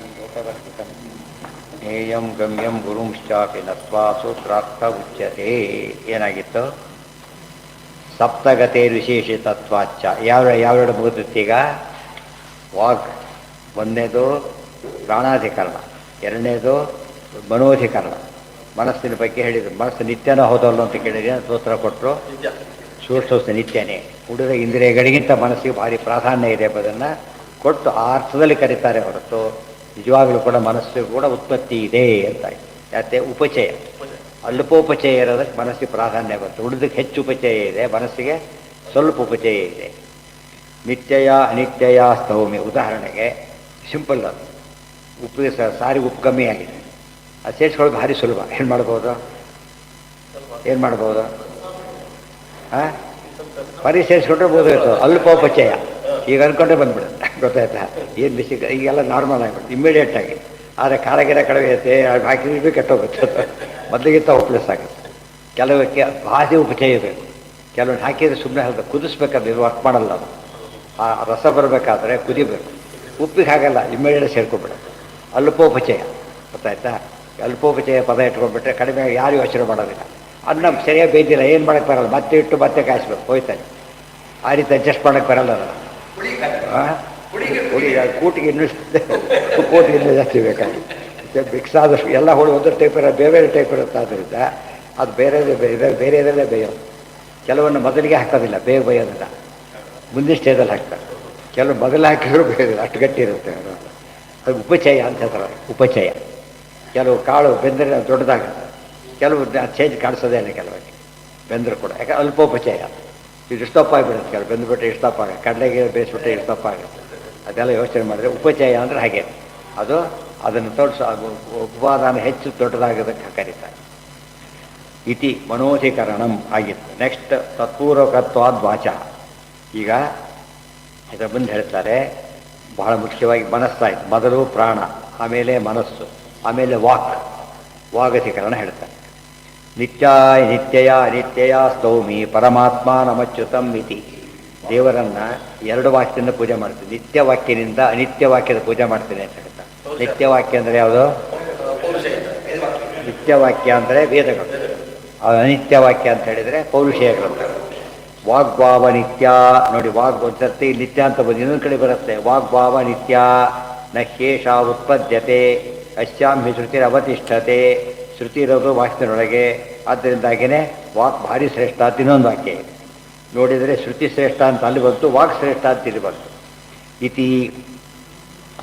ಜ್ಞಾನಂ ಲೋಕವರ್ತಿತಂ ಜ್ಞೇಯಂ ಗಮ್ಯಂ ಗುರುಂಶ್ಚಾಪಿ ನತ್ವಾ ಸೂತ್ರಾರ್ಥ ಉಚ್ಯತೆ. ಏನಾಗಿತ್ತು? ಸಪ್ತಗತೆ ವಿಶೇಷಿತತ್ವಾಚ್ಚ ಯಾವೆರಡು ಮುಗಿದುತ್ತೀಗ? ವಾಗ್ ಒಂದನೇದು ಪ್ರಾಣಾಧಿಕರಣ, ಎರಡನೇದು ಮನೋಧಿಕರಣ. ಮನಸ್ಸಿನ ಬಗ್ಗೆ ಹೇಳಿದರು. ಮನಸ್ಸು ನಿತ್ಯನೋ ಹೌದಲ್ಲ ಅಂತ ಕೇಳಿದ್ರೆ ಸೂತ್ರ ಕೊಟ್ಟರು. ಸೂಕ್ಷ್ಮ ನಿತ್ಯನೇ. ಉಳಿದ ಇಂದ್ರಿಯಗಳಿಗಿಂತ ಮನಸ್ಸಿಗೆ ಭಾರಿ ಪ್ರಾಧಾನ್ಯ ಇದೆ ಎಂಬುದನ್ನು ಕೊಟ್ಟು ಆ ಅರ್ಥದಲ್ಲಿ ಕರೀತಾರೆ ಹೊರತು ನಿಜವಾಗಲೂ ಕೂಡ ಮನಸ್ಸಿಗೆ ಕೂಡ ಉತ್ಪತ್ತಿ ಇದೆ ಅಂತ. ಯಾಕೆ? ಉಪಚಯ, ಅಲ್ಪೋಪಚಯ ಇರೋದಕ್ಕೆ ಮನಸ್ಸಿಗೆ ಪ್ರಾಧಾನ್ಯ ಬರುತ್ತೆ. ಉಳಿದಕ್ಕೆ ಹೆಚ್ಚು ಉಪಚಯ ಇದೆ, ಮನಸ್ಸಿಗೆ ಸ್ವಲ್ಪ ಉಪಚಯ ಇದೆ. ನಿತ್ಯಯ ಅನಿತ್ಯಯ ಸ್ತೌಮಿ. ಉದಾಹರಣೆಗೆ ಸಿಂಪಲ್, ಅದು ಉಪ್ಪಿಗೆ ಸಾರಿಗೆ ಉಪ್ಪು ಕಮ್ಮಿ ಆಗಿದೆ, ಅದು ಸೇರಿಸ್ಕೊಳ್ಳೋದು ಭಾರಿ ಸುಲಭ. ಏನು ಮಾಡ್ಬೋದು? ಹಾಂ, ಬರೀ ಸೇರಿಸ್ಕೊಂಡ್ರೆ ಬೋದಾಯ್ತು. ಅಲ್ಪೋಪಚಯ ಈಗ ಅಂದ್ಕೊಂಡ್ರೆ ಬಂದ್ಬಿಡುತ್ತೆ. ಗೊತ್ತಾಯ್ತಾ? ಏನು ಬಿಸಿ ಈಗೆಲ್ಲ ನಾರ್ಮಲ್ ಆಗಿಬಿಡುತ್ತೆ ಇಮ್ಮಿಡಿಯೇಟಾಗಿ. ಆದರೆ ಖಾರಗಿರ ಕಡಿಮೆ ಇರುತ್ತೆ, ಹಾಕಿದ್ರೆ ಕೆಟ್ಟೋಗುತ್ತೆ. ಮೊದಲಿಗಿಂತ ಪ್ಲಸ್ ಆಗುತ್ತೆ. ಕೆಲವಕ್ಕೆ ಭಾರಿ ಉಪಚಯ ಬೇಕು. ಕೆಲವೊಂದು ಹಾಕಿದರೆ ಸುಮ್ಮನೆ ಹಾಕಿ ಕುದಿಸ್ಬೇಕಾದ್ರೆ ಇದು ವರ್ಕ್ ಮಾಡಲ್ಲ. ಅದು ಆ ರಸ ಬರಬೇಕಾದ್ರೆ ಕುದಿಬೇಕು. ಉಪ್ಪಿಗೆ ಹಾಗಲ್ಲ, ಇಮ್ಮಿಡಿಯೇಟ್ ಸೇರ್ಕೊಂಡ್ಬಿಡುತ್ತೆ. ಅಲ್ಪೋಪಚಯ. ಗೊತ್ತಾಯ್ತಾ? ಅಲ್ಪೋಪಚಯ ಪದ ಇಟ್ಕೊಂಡ್ಬಿಟ್ರೆ ಕಡಿಮೆ ಯಾರು ಯೋಚನೆ ಮಾಡೋದಿಲ್ಲ. ಅನ್ನ ಸರಿಯಾಗಿ ಬೇಯ್ದಿಲ್ಲ, ಏನು ಮಾಡೋಕ್ಕೆ ಬರಲ್ಲ, ಮತ್ತೆ ಇಟ್ಟು ಮತ್ತೆ ಕಾಯಿಸ್ಬೇಕು, ಹೋಯ್ತಾನೆ. ಆ ರೀತಿ ಅಡ್ಜಸ್ಟ್ ಮಾಡೋಕ್ಕೆ ಬರಲ್ಲ. ಕೂಟಿಗೆ ಇನ್ನೂ ಜಾಸ್ತಿ ಬೇಕಾಗಿ ಮಿಕ್ಸ್ ಆದಷ್ಟು ಎಲ್ಲ ಹೋಳಿ ಒಂದರ ಟೈಪ್ ಇರೋ ಬೇರೆ ಬೇರೆ ಟೈಪ್ ಇರುತ್ತೆ. ಆದ್ದರಿಂದ ಅದು ಬೇರೆದಲ್ಲೇ ಬೇಯೋದು. ಕೆಲವನ್ನು ಮೊದಲಿಗೆ ಹಾಕೋದಿಲ್ಲ, ಬೇಗ ಬೇಯೋದಿಲ್ಲ, ಮುಂದಿನ ಸ್ಟೇಜಲ್ಲಿ ಹಾಕ್ತಾರೆ. ಕೆಲವು ಮೊದಲು ಹಾಕಿದ್ರು ಬೇಯೋದಿಲ್ಲ, ಅಷ್ಟು ಗಟ್ಟಿ ಇರುತ್ತೆ. ಅದು ಉಪಚಯ ಅಂತ ಹೇಳ್ತಾರೆ. ಉಪಚಯ. ಕೆಲವು ಕಾಳು ಬೆಂದರೆ ದೊಡ್ಡದಾಗುತ್ತೆ, ಕೆಲವು ಚೇಂಜ್ ಕಾಣಿಸೋದೇನೆ ಕೆಲವರಿಗೆ ಬೆಂದರು ಕೂಡ. ಯಾಕೆ? ಅಲ್ಪೋಪಚಯ. ಇದು ಇಷ್ಟಪ್ಪ ಆಗಿಬಿಡುತ್ತೆ. ಕೆಲವು ಬೆಂದುಬಿಟ್ರೆ ಇಷ್ಟಪ್ಪ ಆಗುತ್ತೆ, ಕಡಲೆಗೆ ಬೇಯಿಸ್ಬಿಟ್ರೆ ಇಷ್ಟಪ್ಪ ಆಗುತ್ತೆ. ಅದೆಲ್ಲ ಯೋಚನೆ ಮಾಡಿದ್ರೆ ಉಪಚಯ ಅಂದರೆ ಹಾಗೆ. ಅದು ಅದನ್ನು ತೋರಿಸೋ ಉಪಾದಾನ ಹೆಚ್ಚು ದೊಡ್ಡದಾಗೋದಕ್ಕೆ ಕರೀತಾರೆ. ಇತಿ ಮನೋಧಿಕರಣಂ ಆಗಿತ್ತು. ನೆಕ್ಸ್ಟ್ ತತ್ಪೂರ್ವಕತ್ವಾದ್ ವಾಚ. ಈಗ ಇದರ ಮುಂದೆ ಹೇಳ್ತಾರೆ ಬಹಳ ಮುಖ್ಯವಾಗಿ ಮನಸ್ಸಾಯಿತು. ಮೊದಲು ಪ್ರಾಣ, ಆಮೇಲೆ ಮನಸ್ಸು, ಆಮೇಲೆ ವಾಗಧಿಕರಣ ಹೇಳ್ತಾರೆ. ನಿತ್ಯಯ ಅನಿತ್ಯಯ ಸ್ತೌಮಿ ಪರಮಾತ್ಮ ನಮಚ್ಯುತಂ ಇತಿ. ದೇವರನ್ನು ಎರಡು ವಾಕ್ಯದಿಂದ ಪೂಜೆ ಮಾಡ್ತೀನಿ. ನಿತ್ಯ ವಾಕ್ಯದಿಂದ ಅನಿತ್ಯ ವಾಕ್ಯದ ಪೂಜೆ ಮಾಡ್ತೀನಿ ಅಂತ ಹೇಳ್ತಾರೆ. ನಿತ್ಯ ವಾಕ್ಯ ಅಂದರೆ ಯಾವುದು? ನಿತ್ಯ ವಾಕ್ಯ ಅಂದರೆ ವೇದಗಳು. ಅನಿತ್ಯ ವಾಕ್ಯ ಅಂತ ಹೇಳಿದರೆ ಪೌರುಷೇಯ ಗ್ರಂಥಗಳು. ವಾಗ್ಭಾವ ನಿತ್ಯ. ನೋಡಿ, ವಾಗ್ ಒಂದ್ಸರ್ತಿ ನಿತ್ಯ ಅಂತ ಬಂದು ಇನ್ನೊಂದು ಕಡೆ ಬರುತ್ತೆ. ವಾಗ್ಭಾವ ನಿತ್ಯ ನ ಶೇಷ ಉತ್ಪದ್ಯತೆ ಅಶ್ಯಾಂ ಹಿ ಶ್ರುತಿರವತಿಷ್ಠತೆ. ಶ್ರುತಿ ಇರೋದು ವಾಕ್ಯದೊಳಗೆ, ಆದ್ದರಿಂದಾಗಿಯೇ ವಾಕ್ ಭಾರಿ ಶ್ರೇಷ್ಠ ಅಂತ ಇನ್ನೊಂದು ವಾಕ್ಯ ಇದೆ. ನೋಡಿದರೆ ಶ್ರುತಿ ಶ್ರೇಷ್ಠ ಅಂತ ಅಲ್ಲಿ ಬಂತು, ವಾಕ್ ಶ್ರೇಷ್ಠ ಅಂತ ಇಲ್ಲಿ ಬಂತು. ಇತಿ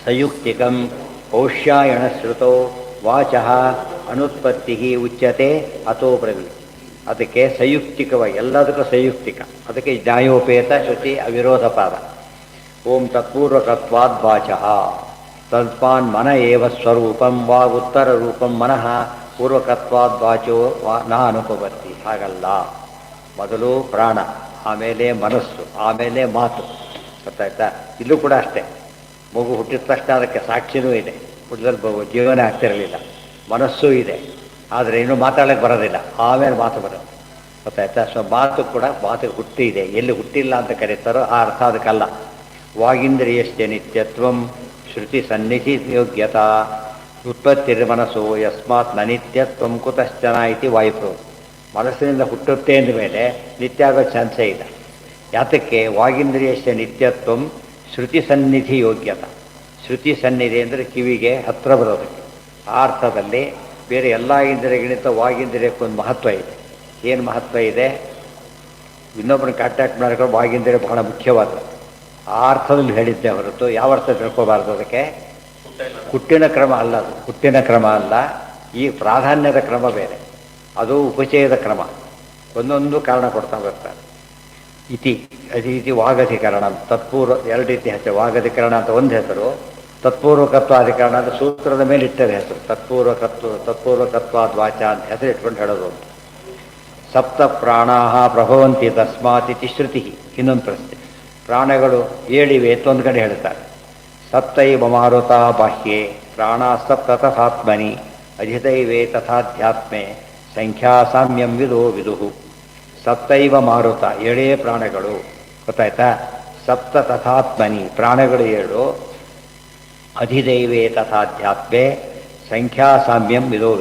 ಸಂಯುಕ್ತಿಕಂ ಪೌಷ್ಯಾಯಣ ಶ್ರುತೋ ವಾಚಃ ಅನುತ್ಪತ್ತಿ ಉಚ್ಯತೆ ಅಥೋ ಬ್ರವೀತ್. ಅದಕ್ಕೆ ಸಂಯುಕ್ತಿಕವಾಗಿ, ಎಲ್ಲದಕ್ಕೂ ಸಂಯುಕ್ತಿಕ. ಅದಕ್ಕೆ ನ್ಯಾಯೋಪೇತ ಶ್ರುತಿ ಅವಿರೋಧ ಪಾದ. ಓಂ ತತ್ಪೂರ್ವಕತ್ವಾದ್ ವಾಚಃ ತಸ್ಮಾನ್ ಮನ ಏವ ಸ್ವರೂಪಂ ವಾಗುತ್ತರ ರೂಪಂ ಮನಃ ಪೂರ್ವಕತ್ವಾದ್ ವಾಚೋ ನ ಅನುಪವರ್ತಿ. ಹಾಗಲ್ಲ. ಮೊದಲು ಪ್ರಾಣ, ಆಮೇಲೆ ಮನಸ್ಸು, ಆಮೇಲೆ ಮಾತು. ಗೊತ್ತಾಯ್ತಾ? ಇಲ್ಲೂ ಕೂಡ ಅಷ್ಟೇ. ಮಗು ಹುಟ್ಟಿದ ತಕ್ಷಣ ಅದಕ್ಕೆ ಸಾಕ್ಷಿನೂ ಇದೆ, ಹುಟ್ಟಿದಲ್ಲಿ ಜೀವನ ಆಗ್ತಿರಲಿಲ್ಲ. ಮನಸ್ಸೂ ಇದೆ, ಆದರೆ ಇನ್ನೂ ಮಾತಾಡೋಕ್ಕೆ ಬರೋದಿಲ್ಲ, ಆಮೇಲೆ ಮಾತು ಬರೋದು. ಗೊತ್ತಾಯ್ತಾ? ಸೊ ಮಾತು ಕೂಡ, ಮಾತು ಹುಟ್ಟಿ ಇದೆ. ಎಲ್ಲಿ ಹುಟ್ಟಿಲ್ಲ ಅಂತ ಕರೀತಾರೋ ಆ ಅರ್ಥ ಅದಕ್ಕಲ್ಲ. ವಾಗಿಂದ್ರಿಯಶ್ಚ ನಿತ್ಯತ್ವಂ ಶ್ರುತಿ ಸನ್ನಿಧಿ ಯೋಗ್ಯತಾ ಉತ್ಪತ್ತಿರ್ಮನಸ್ಸು ಯಸ್ಮಾತ್ ನ ನಿತ್ಯತ್ವಂ ಕುತಶ್ಚನ ಇತಿ ವಾಯುಪ್ರಭು. ಮನಸ್ಸಿನಿಂದ ಹುಟ್ಟುತ್ತೆ ಅಂದ ಮೇಲೆ ನಿತ್ಯ ಆಗೋ ಚಾನ್ಸೇ ಇಲ್ಲ. ಯಾತಕ್ಕೆ? ವಾಗಿಂದ್ರಿಯಶ್ಚ ನಿತ್ಯತ್ವಂ ಶ್ರುತಿ ಸನ್ನಿಧಿ ಯೋಗ್ಯತಾ. ಶ್ರುತಿ ಸನ್ನಿಧಿ ಅಂದರೆ ಕಿವಿಗೆ ಹತ್ತಿರ ಬರೋದಕ್ಕೆ. ಆ ಅರ್ಥದಲ್ಲಿ ಬೇರೆ ಎಲ್ಲ ಇಂದ್ರಿಯಗಳಿಂದ ವಾಗಿಂದ್ರಿಯಕ್ಕೊಂದು ಮಹತ್ವ ಇದೆ. ಏನು ಮಹತ್ವ ಇದೆ? ಇನ್ನೊಬ್ಬರನ್ನ ಕಾಂಟ್ಯಾಕ್ಟ್ ಮಾಡಿಕೊಂಡು ವಾಗಿಂದ್ರಿಯ ಬಹಳ ಮುಖ್ಯವಾದದ್ದು. ಆ ಅರ್ಥದಲ್ಲಿ ಹೇಳಿದ್ದೆ ಹೊರತು ಯಾವ ಅರ್ಥ ತಿಳ್ಕೋಬಾರ್ದು. ಅದಕ್ಕೆ ಹುಟ್ಟಿನ ಕ್ರಮ ಅಲ್ಲ, ಅದು ಹುಟ್ಟಿನ ಕ್ರಮ ಅಲ್ಲ. ಈ ಪ್ರಾಧಾನ್ಯದ ಕ್ರಮ ಬೇರೆ, ಅದು ಉಪಚಯದ ಕ್ರಮ. ಒಂದೊಂದು ಕಾರಣ ಕೊಡ್ತಾ ಬರ್ತಾರೆ. ಇತಿ ಅತಿ ವಾಗಧಿಕರಣ ತತ್ಪೂರ್ವ ಎರಡು ರೀತಿ ಹೆಸರು. ವಾಗಧಿಕರಣ ಅಂತ ಒಂದು ಹೆಸರು, ತತ್ಪೂರ್ವಕತ್ವಾಧಿಕರಣ ಅಂತ ಸೂತ್ರದ ಮೇಲೆ ಇಟ್ಟದ ಹೆಸರು. ತತ್ಪೂರ್ವಕತ್ವಾದ್ ವಾಚ ಅಂತ ಹೆಸರು ಇಟ್ಕೊಂಡು ಹೇಳೋದು. ಸಪ್ತ ಪ್ರಾಣಾ ಪ್ರಭವಂತಿ ತಸ್ಮಾತ್ ಇತಿ ಶ್ರುತಿ. ಇನ್ನೊಂದು ಪ್ರಶ್ನೆ, ಪ್ರಾಣಗಳು ಏಳಿವೆ ಅಂತ ಒಂದು ಕಡೆ ಹೇಳ್ತಾರೆ. ಸಪ್ತೈವ ಮಾರುತ ಬಾಹ್ಯೆ ಪ್ರಾಣ ಸಪ್ತ ತಥಾತ್ಮನಿ ಅಧಿದೈವೇ ತಥಾಧ್ಯಾತ್ಮೆ ಸಂಖ್ಯಾ ಸಾಮ್ಯಂ ವಿದುಹು. ಸಪ್ತೈವ ಮಾರುತ, ಏಳೇ ಪ್ರಾಣಗಳು. ಗೊತ್ತಾಯ್ತಾ? ಸಪ್ತ ತಥಾತ್ಮನಿ, ಪ್ರಾಣಗಳು ಏಳು, ಅಧಿದೈವೇ ತಥಾಧ್ಯಾತ್ಮೆ ಸಂಖ್ಯಾಸಾಮ್ಯಂ ವಿಧೋ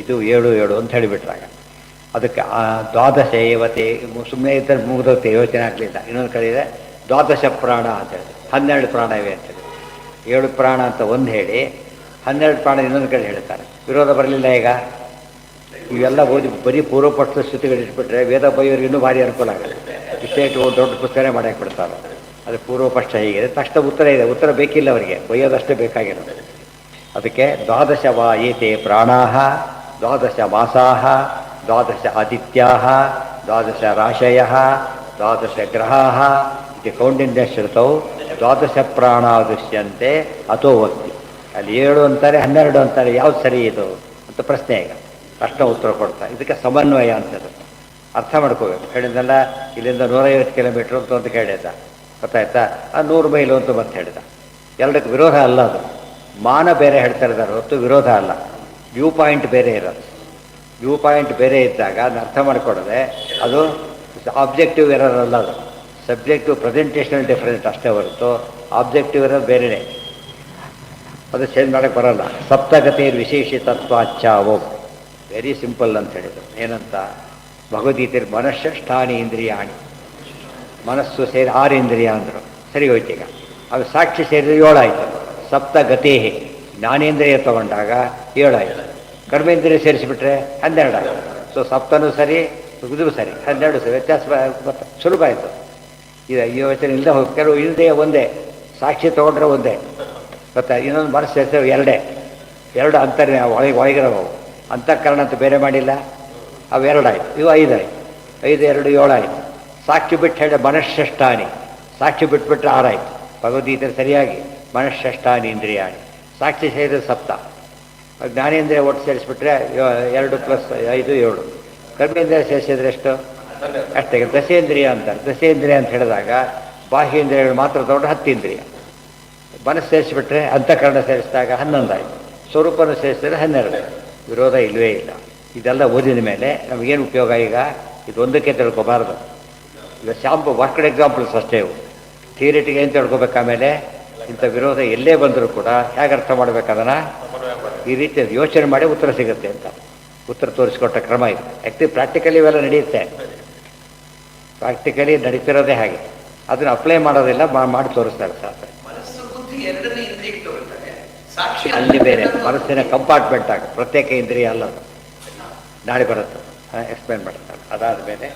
ಇದು 7 ಅಂತ ಹೇಳಿಬಿಟ್ರಾಗ ಅದಕ್ಕೆ ದ್ವಾದಶ ಏವತೆ ಸುಮ್ಮನೆ ಇದ್ದರೆ ಮುಗಿದೋಗ್ತೆ ಯೋಚನೆ ಆಗಲಿಲ್ಲ. ಇನ್ನೊಂದು ಕಡೆ ಇದೆ ದ್ವಾದಶ ಪ್ರಾಣ ಅಂತ ಹೇಳಿ 12 ಪ್ರಾಣ ಇವೆ ಅಂತೇಳಿ 7 ಪ್ರಾಣ ಅಂತ ಒಂದು ಹೇಳಿ 12 ಪ್ರಾಣ ಇನ್ನೊಂದು ಕಡೆ ಹೇಳ್ತಾರೆ. ವಿರೋಧ ಬರಲಿಲ್ಲ. ಈಗ ಇವೆಲ್ಲ ಓದಿ ಬರೀ ಪೂರ್ವಪಕ್ಷ ಶ್ರುತಿಗಳಿಟ್ಬಿಟ್ರೆ ವೇದ ಬೈಯೋರಿಗೆ ಇನ್ನೂ ಭಾರಿ ಅನುಕೂಲ ಆಗುತ್ತೆ. ಇಷ್ಟೇ ದೊಡ್ಡ ಪುಸ್ತಕನೇ ಮಾಡಕ್ಕೆ ಬಿಡ್ತಾರೆ. ಅದು ಪೂರ್ವಪಕ್ಷ ಹೀಗಿದೆ. ತಕ್ಷಣ ಉತ್ತರ ಇದೆ. ಉತ್ತರ ಬೇಕಿಲ್ಲ ಅವರಿಗೆ, ಬೈಯೋದಷ್ಟೇ ಬೇಕಾಗಿರೋದು. ಅದಕ್ಕೆ ದ್ವಾದಶ ವಾ ಏತೆ ಪ್ರಾಣಾಹ ದ್ವಾದಶ ಮಾಸಾಹ ದ್ವಾದಶ ಆದಿತ್ಯಾಹ ದ್ವಾದಶ ರಾಶಯಃ ದ್ವಾದಶ ಗ್ರಹಾಃ ಇದು ಕೌಂಡಿನ್ಯ ಶ್ರುತೌ ದ್ವಾದಶ ಪ್ರಾಣ ದೃಶ್ಯಂತೆ ಅಥೋ ವಕ್ತಿ. ಅಲ್ಲಿ 7 ಅಂತಾರೆ 12 ಅಂತಾರೆ, ಯಾವ್ದು ಸರಿ ಇದು ಅಂತ ಪ್ರಶ್ನೆ. ಈಗ ತಕ್ಷಣ ಉತ್ತರ ಕೊಡ್ತಾರೆ. ಇದಕ್ಕೆ ಸಮನ್ವಯ ಅಂತದ್ದು ಅರ್ಥ ಮಾಡ್ಕೋಬೇಕು. ಹೇಳಿದ್ನಲ್ಲ ಇಲ್ಲಿಂದ 150 ಕಿಲೋಮೀಟ್ರ್ ಅಂತ ಕೇಳಿದ, ಗೊತ್ತಾಯ್ತಾ? 100 ಮೈಲು ಅಂತ ಮತ್ತೆ ಹೇಳಿದ. ಎರಡಕ್ಕೆ ವಿರೋಧ ಅಲ್ಲ. ಅದು ಮಾನ ಬೇರೆ ಹೇಳ್ತಾ ಇದ್ದಾರೆ ಹೊತ್ತು ವಿರೋಧ ಅಲ್ಲ. ವ್ಯೂ ಪಾಯಿಂಟ್ ಬೇರೆ ಇರೋದು. ವ್ಯೂ ಪಾಯಿಂಟ್ ಬೇರೆ ಇದ್ದಾಗ ಅದನ್ನ ಅರ್ಥ ಮಾಡಿಕೊಡೋದೆ ಅದು ಆಬ್ಜೆಕ್ಟಿವ್ ಎರರ್ ಅಲ್ಲ. ಅದು ಸಬ್ಜೆಕ್ಟಿವ್ ಪ್ರೆಸೆಂಟೇಷನ್ ಡಿಫರೆಂಟ್ ಅಷ್ಟೇ ಹೊರತು ಆಬ್ಜೆಕ್ಟಿವ್ ಇರೋದು ಬೇರೆಯೇ. ಅದು ಚೇಂಜ್ ಮಾಡೋಕ್ಕೆ ಬರೋಲ್ಲ. ಸಪ್ತಗತಿಯ ವಿಶೇಷಿತತ್ವಾಚ್ಚಾವೋ ವೆರಿ ಸಿಂಪಲ್ ಅಂತ ಹೇಳಿದರು. ಏನಂತ ಭಗವದ್ಗೀತೆಯಲ್ಲಿ ಮನಃಷ್ಠಾನಿ ಇಂದ್ರಿಯಾಣಿ, ಮನಸ್ಸು ಸೇರಿ 6 ಇಂದ್ರಿಯ ಅಂದರು. ಸರಿ ಹೋಯ್ತು. ಈಗ ಅದು ಸಾಕ್ಷಿ ಸೇರಿದ್ರೆ 7 ಆಯಿತು. ಸಪ್ತಗತೇ ಜ್ಞಾನೇಂದ್ರಿಯ ತಗೊಂಡಾಗ 7 ಆಯಿತು. ಕರ್ಮೇಂದ್ರಿಯ ಸೇರಿಸಿಬಿಟ್ರೆ 12 ಆಯಿತು. ಸೊ ಸಪ್ತನೂ ಸರಿ, ಇದು ಸರಿ, 12 ಸರಿ. ವ್ಯತ್ಯಾಸ ಸುಲಭ ಆಯಿತು. ಇದು ಯೋಚನೆ ಇಲ್ಲದೆ ಹೋಗಿ ಕೆಲವು ಇಲ್ಲದೆ ಒಂದೇ ಸಾಕ್ಷಿ ತೊಗೊಂಡ್ರೆ ಒಂದೇ, ಗೊತ್ತಾ? ಇನ್ನೊಂದು ಮನಸ್ಸು ಸೇರಿಸಿದ್ರೆ 2 ಅಂತಾರೆ ಒಳಗಿರೋವು. ಅಂತಃಕರಣ ಅಂತ ಬೇರೆ ಮಾಡಿಲ್ಲ, ಅವು 2 ಆಯಿತು. ಇವು 5 ಆಯಿತು. 5 2 7 ಆಯಿತು. ಸಾಕ್ಷಿ ಬಿಟ್ಟು ಹೇಳಿ ಮನಃಷ್ಠಾನಿ, ಸಾಕ್ಷಿ ಬಿಟ್ಬಿಟ್ರೆ 6 ಆಯಿತು. ಭಗವದ್ಗೀತೆ ಸರಿಯಾಗಿ ಮನಃಷ್ಠಾನಿ ಇಂದ್ರಿಯಾಣಿ, ಸಾಕ್ಷಿ ಸೇರಿದ್ರೆ ಸಪ್ತ. ಜ್ಞಾನೇಂದ್ರಿಯ ಒಟ್ಟು ಸೇರಿಸ್ಬಿಟ್ರೆ 2 + 5 7. ಕರ್ಮೇಂದ್ರಿಯ ಸೇರಿಸಿದ್ರೆ ಎಷ್ಟು? ಅಷ್ಟೇ. ದಶೇಂದ್ರಿಯ ಅಂತಾರೆ. ದಶೇಂದ್ರಿಯ ಅಂತ ಹೇಳಿದಾಗ ಬಾಹ್ಯೇಂದ್ರಿಯಗಳು ಮಾತ್ರ ತಗೊಂಡು 10 ಇಂದ್ರಿಯ. ಮನಸ್ಸು ಸೇರಿಸಿಬಿಟ್ರೆ ಅಂತಃಕರಣ ಸೇರಿಸಿದಾಗ 11 ಆಯಿತು. ಸ್ವರೂಪನ ಸೇರಿಸಿದ್ರೆ 12. ವಿರೋಧ ಇಲ್ಲವೇ ಇಲ್ಲ. ಇದೆಲ್ಲ ಓದಿದ ಮೇಲೆ ನಮಗೇನು ಉಪಯೋಗ? ಈಗ ಇದೊಂದಕ್ಕೆ ತಿಳ್ಕೊಬಾರ್ದು. ಈಗ ವರ್ಕ್ಡ್ ಎಕ್ಸಾಂಪಲ್ಸ್ ಅಷ್ಟೇ ಇವು. ಥಿಯರಿಟಿಗೆ ಏನು ತಿಳ್ಕೊಬೇಕು? ಆಮೇಲೆ ಇಂಥ ವಿರೋಧ ಎಲ್ಲೇ ಬಂದರೂ ಕೂಡ ಹೇಗೆ ಅರ್ಥ ಮಾಡಬೇಕದನ್ನು ಈ ರೀತಿ ಯೋಚನೆ ಮಾಡಿ ಉತ್ತರ ಸಿಗುತ್ತೆ ಅಂತ ಉತ್ತರ ತೋರಿಸ್ಕೊಟ್ಟ ಕ್ರಮ ಇದು. ಆ್ಯಕ್ಚುಲಿ ಪ್ರಾಕ್ಟಿಕಲಿ ಇವೆಲ್ಲ ನಡೆಯುತ್ತೆ. ಪ್ರಾಕ್ಟಿಕಲಿ ನಡೀತಿರೋದೇ ಹಾಗೆ. ಅದನ್ನು ಅಪ್ಲೈ ಮಾಡೋದಿಲ್ಲ, ಮಾಡಿ ತೋರಿಸ್ತಾರೆ ಶಾಸ್ತ್ರ. ಅಲ್ಲಿ ಬೇರೆ ಮನಸ್ಸಿನ ಕಂಪಾರ್ಟ್ಮೆಂಟ್ ಆಗ ಪ್ರತ್ಯೇಕ ಇಂದ್ರಿಯ ಅಲ್ಲ. ಅದು ನಾಳೆ ಬರುತ್ತೆ, ಎಕ್ಸ್ಪ್ಲೇನ್ ಮಾಡ್ತಾರೆ. ಅದಾದ ಮೇಲೆ